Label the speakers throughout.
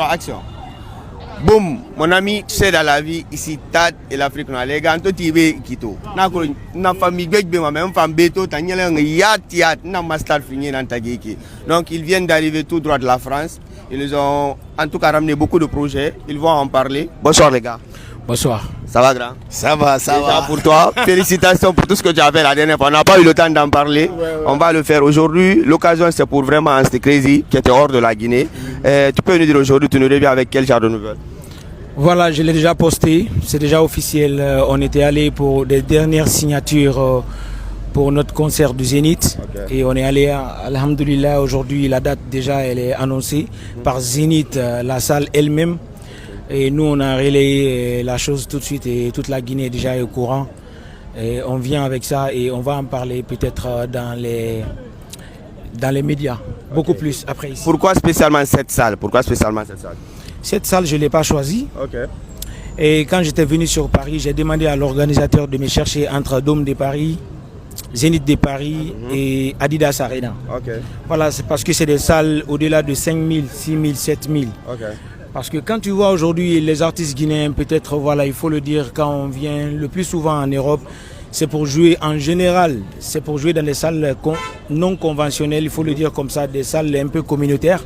Speaker 1: Action. Boum, mon ami, tu sais dans la vie, ici, TAD et l'Afrique noire, les gars, tout y Kito. Na famille, même femme Beto, na master fini dans Tagiki. Donc, ils viennent d'arriver tout droit de la France. Ils ont en tout cas ramené beaucoup de projets. Ils vont en parler. Bonsoir les gars.
Speaker 2: Bonsoir.
Speaker 1: Ça va grand?
Speaker 3: Ça va, ça
Speaker 1: Déjà
Speaker 3: va.
Speaker 1: pour toi, félicitations pour tout ce que tu as fait la dernière fois. On n'a pas eu le temps d'en parler. On va le faire aujourd'hui. L'occasion c'est pour vraiment Anstey Crazy qui était hors de la Guinée. Tu peux nous dire aujourd'hui, tu nous reviens avec quel genre de nouvelles?
Speaker 2: Voilà, je l'ai déjà posté, c'est déjà officiel. On était allé pour des dernières signatures pour notre concert du Zénith. Et on est allé, alhamdoulilah, aujourd'hui la date déjà elle est annoncée par Zénith, la salle elle-même. Et nous on a relayé la chose tout de suite et toute la Guinée déjà est au courant. Et on vient avec ça et on va en parler peut-être dans les médias, beaucoup plus après ici.
Speaker 1: Pourquoi spécialement cette salle?
Speaker 2: Cette salle, je ne l'ai pas choisie. Et quand j'étais venu sur Paris, j'ai demandé à l'organisateur de me chercher entre Dôme de Paris, Zénith de Paris et Adidas Arena. Voilà, c'est parce que c'est des salles au-delà de 5 000, 6 000, 7 000. Parce que quand tu vois aujourd'hui les artistes guinéens, peut-être, voilà, il faut le dire, quand on vient le plus souvent en Europe, c'est pour jouer en général, c'est pour jouer dans des salles non conventionnelles, il faut le dire comme ça, des salles un peu communautaires.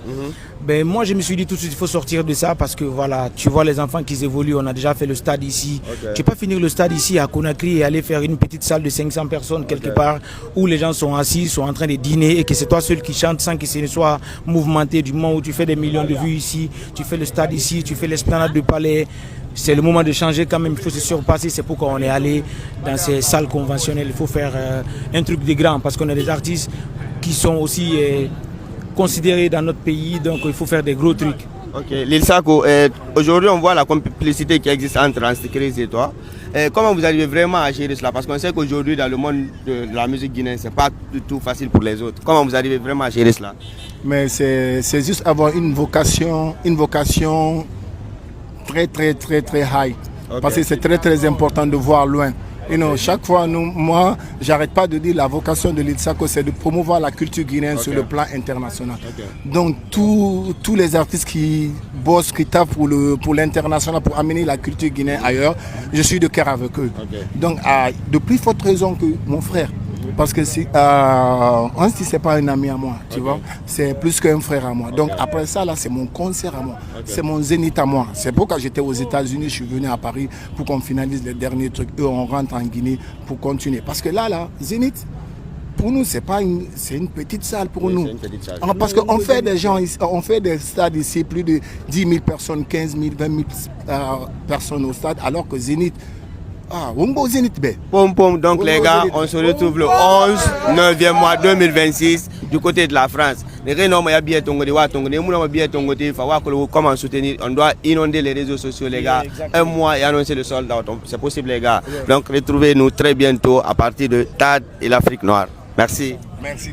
Speaker 2: Ben, moi je me suis dit tout de suite il faut sortir de ça parce que voilà, tu vois les enfants qui évoluent, on a déjà fait le stade ici. Tu peux pas finir le stade ici à Conakry et aller faire une petite salle de 500 personnes quelque part où les gens sont assis, sont en train de dîner et que c'est toi seul qui chante sans que ce soit mouvementé. Du moment où tu fais des millions de vues ici, tu fais le stade ici, tu fais l'esplanade du palais. C'est le moment de changer quand même, il faut se surpasser, c'est pourquoi on est allé dans ces salles conventionnelles. Il faut faire un truc de grand parce qu'on a des artistes qui sont aussi considérés dans notre pays, donc il faut faire des gros trucs.
Speaker 1: Lil Sako, aujourd'hui on voit la complicité qui existe entre Anstey Crazy et toi. Comment vous arrivez vraiment à gérer cela? Parce qu'on sait qu'aujourd'hui dans le monde de la musique guinéenne, c'est pas du tout facile pour les autres. Comment vous arrivez vraiment à gérer cela?
Speaker 3: Mais c'est juste avoir une vocation très high. Parce que c'est très important de voir loin. Chaque fois, moi, j'arrête pas de dire la vocation de Lil Sako, c'est de promouvoir la culture guinéenne sur le plan international. Donc tous les artistes qui bossent, qui tapent pour l'international, pour amener la culture guinéenne ailleurs, je suis de cœur avec eux. Donc de plus forte raison que mon frère. Parce que Anstey, c'est pas un ami à moi, tu vois, c'est plus qu'un frère à moi. Donc après ça, là, c'est mon concert à moi, c'est mon Zénith à moi. C'est pourquoi j'étais aux États-Unis, je suis venu à Paris pour qu'on finalise les derniers trucs. Eux, on rentre en Guinée pour continuer. Parce que là, Zénith, pour nous, c'est une petite salle pour nous. Parce qu'on fait des gens, on fait des stades ici, plus de 10 000 personnes, 15 000, 20 000 personnes au stade, alors que Zénith,
Speaker 1: donc les gars, on se retrouve le 11, 9e mois 2026 du côté de la France. Comment soutenir? On doit inonder les réseaux sociaux les gars. Un mois et annoncer le sold out. C'est possible les gars. Donc retrouvez-nous très bientôt à partir de TAD et l'Afrique noire. Merci.
Speaker 3: Merci.